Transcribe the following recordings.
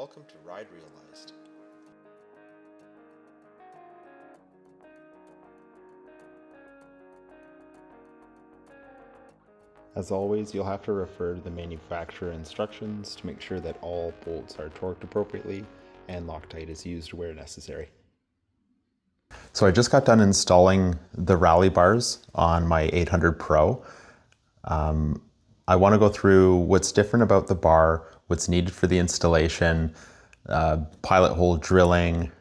welcome to Ride Realized. As always, you'll have to refer to the manufacturer instructions to make sure that all bolts are torqued appropriately and Loctite is used where necessary. So I just got done installing the rally bars on my 800 Pro. I want to go through what's different about the bar, what's needed for the installation, pilot hole drilling,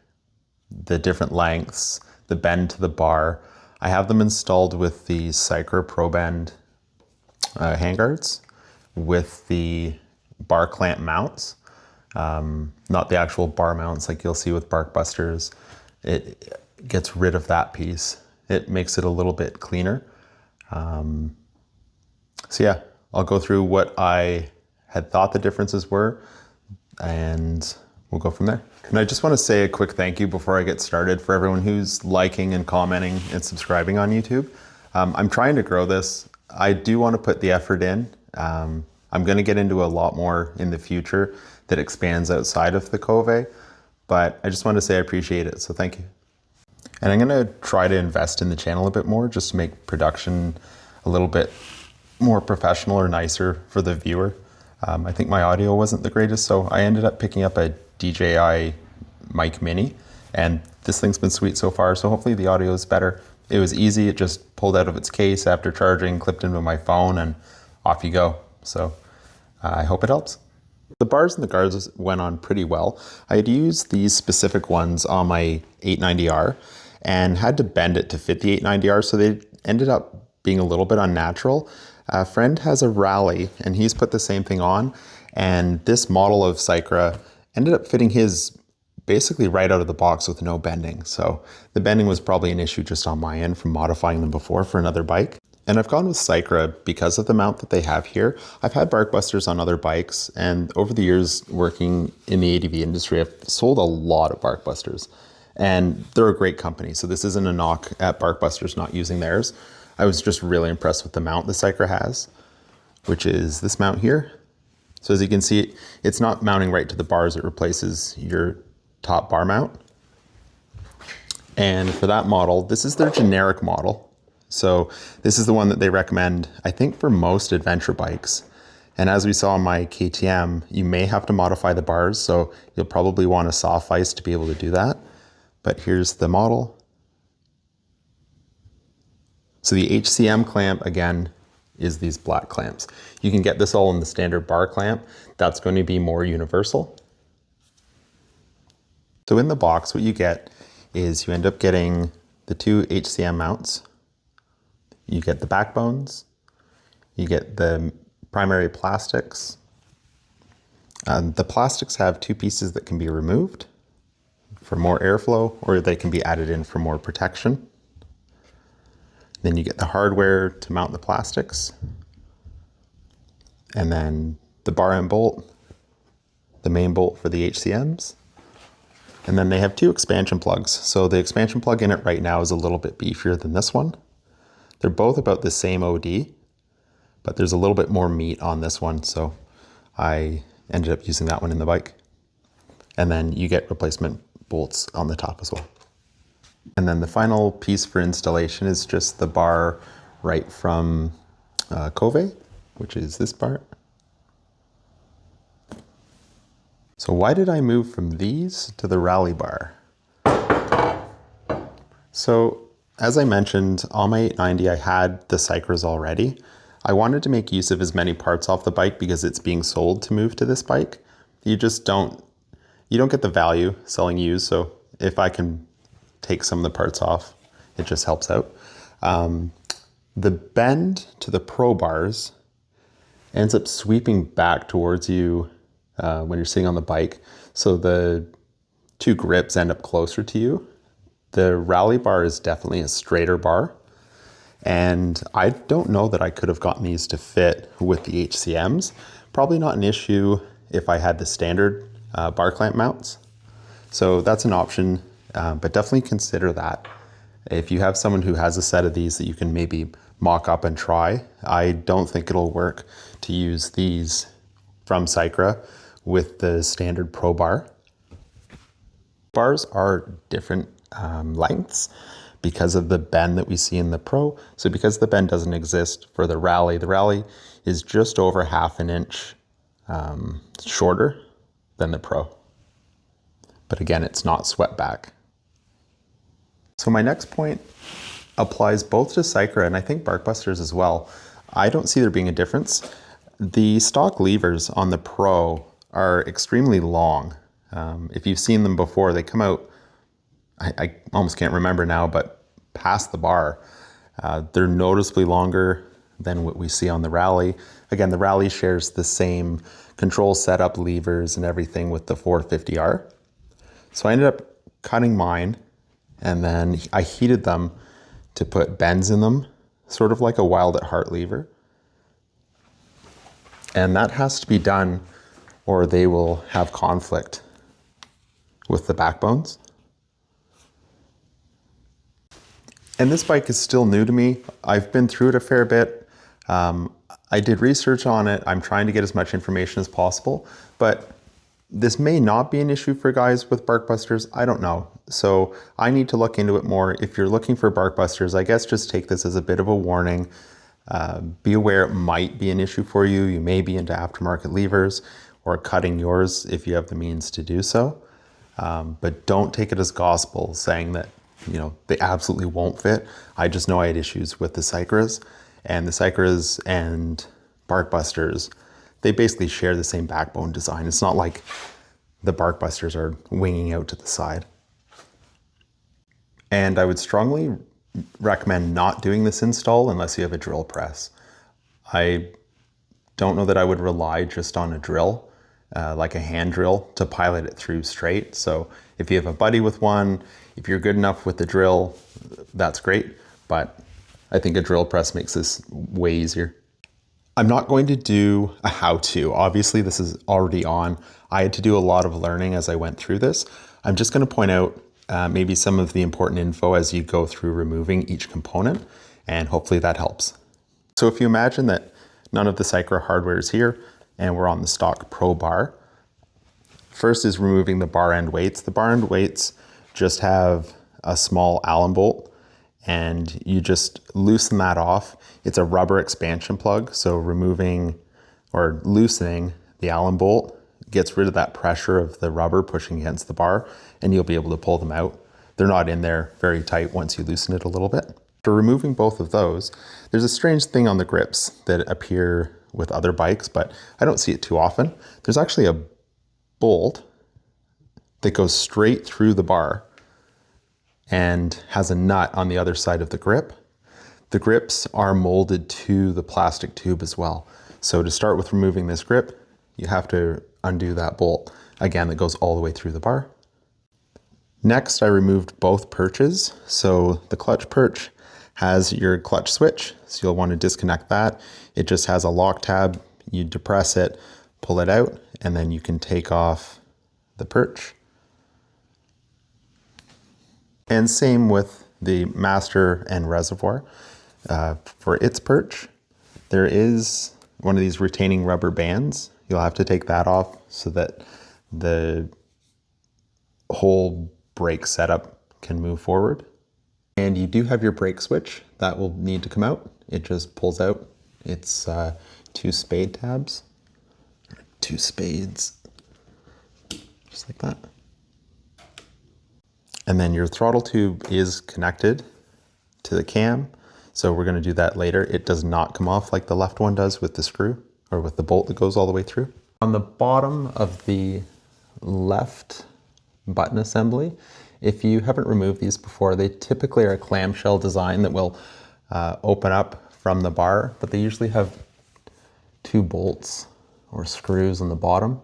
the different lengths, the bend to the bar. I have them installed with the Cycra Probend handguards with the bar clamp mounts, not the actual bar mounts like you'll see with Barkbusters. It gets rid of that piece. It makes it a little bit cleaner. So yeah, I'll go through what I had thought the differences were and we'll go from there. And I just want to say a quick thank you before I get started for everyone who's liking and commenting and subscribing on YouTube. I'm trying to grow this. I do want to put the effort in. I'm going to get into a lot more in the future that expands outside of the Kove, but I just want to say I appreciate it, so thank you. And I'm going to try to invest in the channel a bit more just to make production a little bit more professional or nicer for the viewer. I think my audio wasn't the greatest, so I ended up picking up a DJI mic mini, and this thing's been sweet so far, so hopefully the audio is better. It was easy, it just pulled out of its case after charging, clipped into my phone, and off you go. So I hope it helps. The bars and the guards went on pretty well. I had used these specific ones on my 890R and had to bend it to fit the 890R, so they ended up being a little bit unnatural. A friend has a Rally and he's put the same thing on, and this model of Cycra ended up fitting his basically right out of the box with no bending. So the bending was probably an issue just on my end from modifying them before for another bike. And I've gone with Cycra because of the mount that they have here. I've had Barkbusters on other bikes, and over the years working in the ADV industry, I've sold a lot of Barkbusters, and they're a great company. So this isn't a knock at Barkbusters not using theirs. I was just really impressed with the mount the Cycra has, which is this mount here. So as you can see, it's not mounting right to the bars, it replaces your top bar mount. And for that model, this is their generic model. So this is the one that they recommend, I think, for most adventure bikes. And as we saw on my KTM, you may have to modify the bars, so you'll probably want a soft vise to be able to do that. But here's the model. So the HCM clamp, again, is these black clamps. You can get this all in the standard bar clamp. That's going to be more universal. So in the box, what you get is you end up getting the two HCM mounts. You get the backbones. You get the primary plastics. The plastics have two pieces that can be removed for more airflow, or they can be added in for more protection. Then you get the hardware to mount the plastics, and then the bar and bolt, the main bolt for the HCMs. And then they have two expansion plugs. So the expansion plug in it right now is a little bit beefier than this one. They're both about the same OD, but there's a little bit more meat on this one, so I ended up using that one in the bike. And then you get replacement bolts on the top as well. And then the final piece for installation is just the bar right from Kove, which is this part. So why did I move from these to the Rally bar? So as I mentioned, on my 890 I had the Cycras already. I wanted to make use of as many parts off the bike because it's being sold to move to this bike. You don't get the value selling used, so if I can take some of the parts off, it just helps out. The bend to the Pro bars ends up sweeping back towards you when you're sitting on the bike, so the two grips end up closer to you. The Rally bar is definitely a straighter bar, and I don't know that I could have gotten these to fit with the HCMs. Probably not an issue if I had the standard bar clamp mounts. So that's an option, but definitely consider that. If you have someone who has a set of these that you can maybe mock up and try, I don't think it'll work to use these from Cycra with the standard Pro bar. Bars are different lengths because of the bend that we see in the Pro. So because the bend doesn't exist for the Rally is just over 1/2 inch shorter than the Pro. But again, it's not swept back. So my next point applies both to Cycra and I think Barkbusters as well. I don't see there being a difference. The stock levers on the Pro are extremely long. If you've seen them before, they come out, I almost can't remember now, but past the bar. They're noticeably longer than what we see on the Rally. Again, the Rally shares the same control setup, levers and everything with the 450R. So I ended up cutting mine and then I heated them to put bends in them, sort of like a Wild at Heart lever. And that has to be done or they will have conflict with the backbones. And this bike is still new to me. I've been through it a fair bit. I did research on it. I'm trying to get as much information as possible, but this may not be an issue for guys with Barkbusters. I don't know. So I need to look into it more. If you're looking for Barkbusters, I guess just take this as a bit of a warning. Be aware it might be an issue for you. You may be into aftermarket levers or cutting yours if you have the means to do so. But don't take it as gospel saying that, you know, they absolutely won't fit. I just know I had issues with the Cycras, and the Cycras and Barkbusters, they basically share the same backbone design. It's not like the Barkbusters are winging out to the side. And I would strongly recommend not doing this install unless you have a drill press. I don't know that I would rely just on a drill, like a hand drill, to pilot it through straight. So if you have a buddy with one, if you're good enough with the drill, that's great. But I think a drill press makes this way easier. I'm not going to do a how-to. Obviously, this is already on. I had to do a lot of learning as I went through this. I'm just going to point out maybe some of the important info as you go through removing each component, and hopefully that helps. So if you imagine that none of the Cycra hardware is here, and we're on the stock Pro bar, first is removing the bar end weights. The bar end weights just have a small Allen bolt, and you just loosen that off. It's a rubber expansion plug, so removing or loosening the Allen bolt gets rid of that pressure of the rubber pushing against the bar, and you'll be able to pull them out. They're not in there very tight once you loosen it a little bit. For removing both of those, there's a strange thing on the grips that appear with other bikes, but I don't see it too often. There's actually a bolt that goes straight through the bar and has a nut on the other side of the grip. The grips are molded to the plastic tube as well. So to start with removing this grip, you have to undo that bolt, again, that goes all the way through the bar. Next, I removed both perches. So the clutch perch has your clutch switch, so you'll want to disconnect that. It just has a lock tab. You depress it, pull it out, and then you can take off the perch. And same with the master and reservoir. For its perch, there is one of these retaining rubber bands. You'll have to take that off so that the whole brake setup can move forward. And you do have your brake switch that will need to come out. It just pulls out. It's 2 spade tabs, 2 spades, just like that. And then your throttle tube is connected to the cam. So we're going to do that later. It does not come off like the left one does with the screw or with the bolt that goes all the way through. On the bottom of the left button assembly, if you haven't removed these before, they typically are a clamshell design that will open up from the bar, but they usually have 2 bolts or screws on the bottom.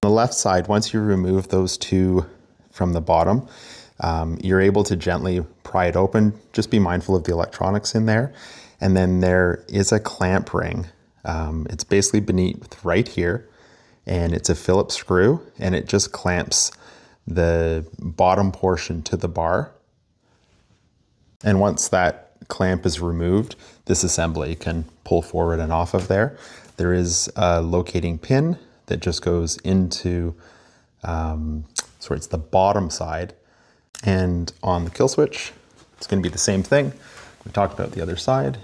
On the left side, once you remove those 2 from the bottom, you're able to gently pry it open. Just be mindful of the electronics in there. And then there is a clamp ring. It's basically beneath right here, and it's a Phillips screw, and it just clamps the bottom portion to the bar. And once that clamp is removed, this assembly can pull forward and off of there. There is a locating pin that just goes into, it's the bottom side. And on the kill switch, it's going to be the same thing. We talked about the other side.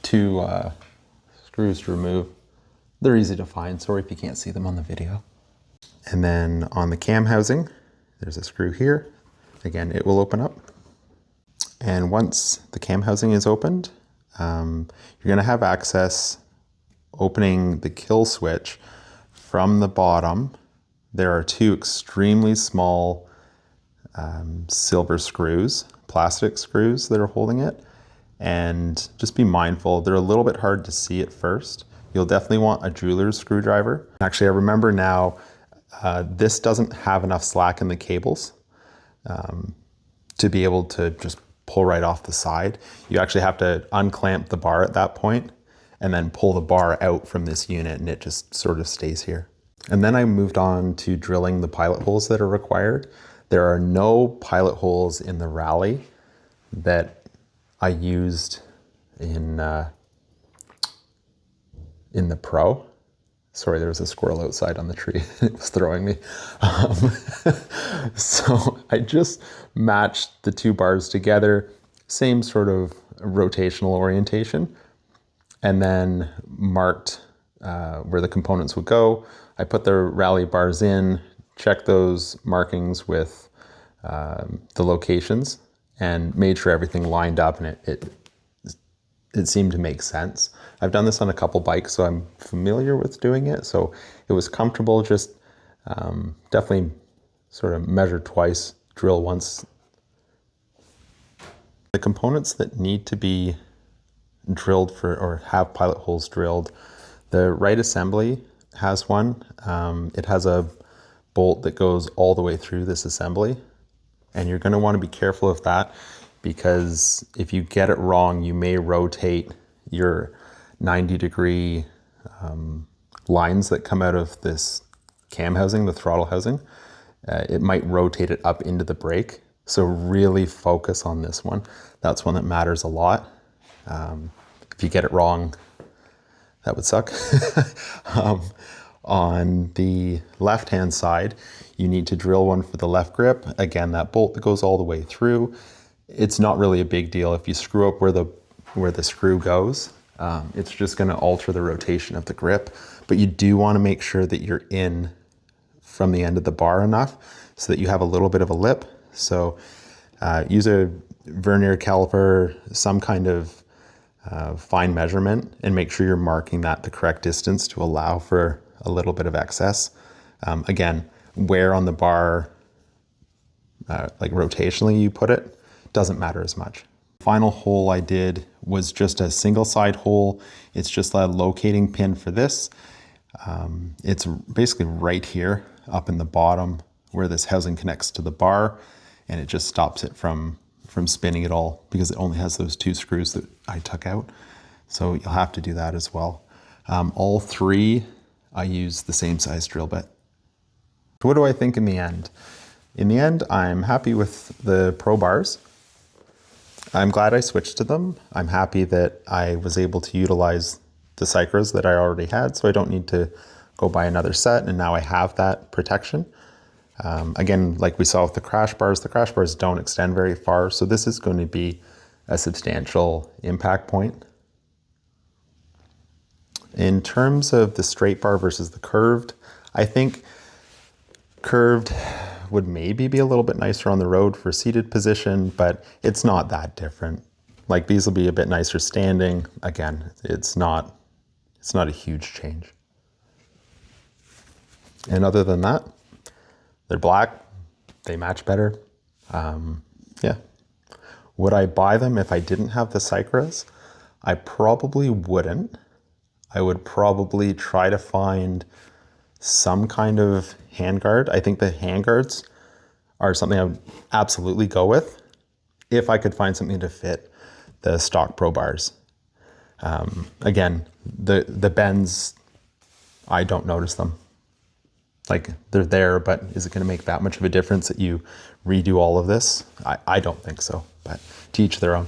Two screws to remove. They're easy to find. Sorry if you can't see them on the video. And then on the cam housing, there's a screw here. Again, it will open up. And once the cam housing is opened, you're going to have access opening the kill switch from the bottom. There are two extremely small silver screws, plastic screws that are holding it. And just be mindful, they're a little bit hard to see at first. You'll definitely want a jeweler's screwdriver. Actually, I remember now, this doesn't have enough slack in the cables to be able to just pull right off the side. You actually have to unclamp the bar at that point and then pull the bar out from this unit, and it just sort of stays here. And then I moved on to drilling the pilot holes that are required. There are no pilot holes in the Rally that I used in the Pro. Sorry, there was a squirrel outside on the tree. It was throwing me. So I just matched the two bars together, same sort of rotational orientation, and then marked where the components would go. I put the Rally bars in, checked those markings with the locations, and made sure everything lined up, and it seemed to make sense. I've done this on a couple bikes, so I'm familiar with doing it. So it was comfortable, just definitely sort of measure twice, drill once. The components that need to be drilled or have pilot holes drilled, the right assembly has one. It has a bolt that goes all the way through this assembly. And you're going to want to be careful of that, because if you get it wrong, you may rotate your 90-degree lines that come out of this cam housing, the throttle housing. It might rotate it up into the brake. So really focus on this one. That's one that matters a lot. If you get it wrong, that would suck. On the left-hand side, you need to drill one for the left grip. Again, that bolt that goes all the way through. It's not really a big deal. If you screw up where the screw goes, it's just going to alter the rotation of the grip. But you do want to make sure that you're in from the end of the bar enough so that you have a little bit of a lip. So use a vernier caliper, some kind of fine measurement, and make sure you're marking that the correct distance to allow for a little bit of excess. Again, where on the bar, like rotationally you put it, doesn't matter as much. Final hole I did was just a single side hole. It's just a locating pin for this. It's basically right here up in the bottom where this housing connects to the bar, and it just stops it from spinning at all, because it only has those two screws that I took out. So you'll have to do that as well. All three, I use the same size drill bit. What do I think in the end? In the end, I'm happy with the Pro bars. I'm glad I switched to them. I'm happy that I was able to utilize the Cycras that I already had, so I don't need to go buy another set, and now I have that protection. Again, like we saw with the crash bars don't extend very far, so this is going to be a substantial impact point. In terms of the straight bar versus the curved, I think curved would maybe be a little bit nicer on the road for seated position, but it's not that different. Like, these will be a bit nicer standing. Again, it's not a huge change. And other than that, they're black, they match better. Yeah. Would I buy them if I didn't have the Cycras? I probably wouldn't. I would probably try to find some kind of handguard. I think the handguards are something I would absolutely go with if I could find something to fit the stock Pro bars. Again, the bends, I don't notice them. Like, they're there, but is it going to make that much of a difference that you redo all of this? I don't think so, but to each their own.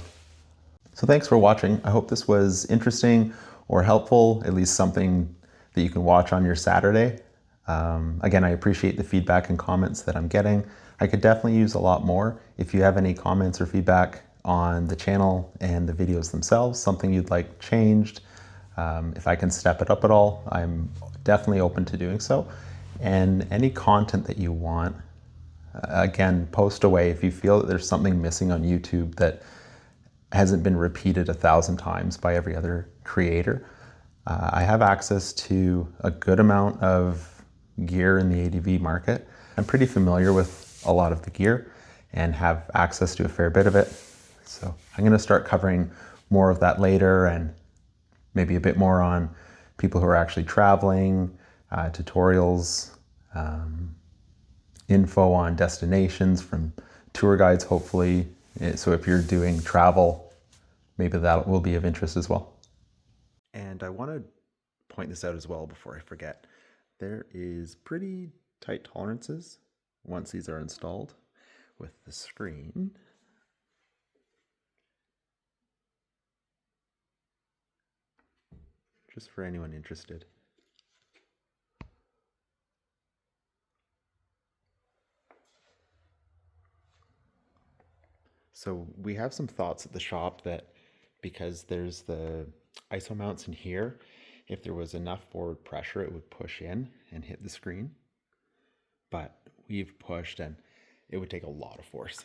So thanks for watching. I hope this was interesting or helpful, at least something that you can watch on your Saturday. Again, I appreciate the feedback and comments that I'm getting. I could definitely use a lot more. If you have any comments or feedback on the channel and the videos themselves, something you'd like changed, if I can step it up at all, I'm definitely open to doing so. And any content that you want, again, post away. If you feel that there's something missing on YouTube that hasn't been repeated 1,000 times by every other creator, I have access to a good amount of gear in the ADV market. I'm pretty familiar with a lot of the gear and have access to a fair bit of it. So I'm going to start covering more of that later, and maybe a bit more on people who are actually traveling, tutorials, info on destinations from tour guides, hopefully. So if you're doing travel, maybe that will be of interest as well. And I want to point this out as well before I forget. There is pretty tight tolerances once these are installed with the screen. Just for anyone interested. So we have some thoughts at the shop that because there's the ISO mounts in here, if there was enough forward pressure, it would push in and hit the screen. But we've pushed and it would take a lot of force.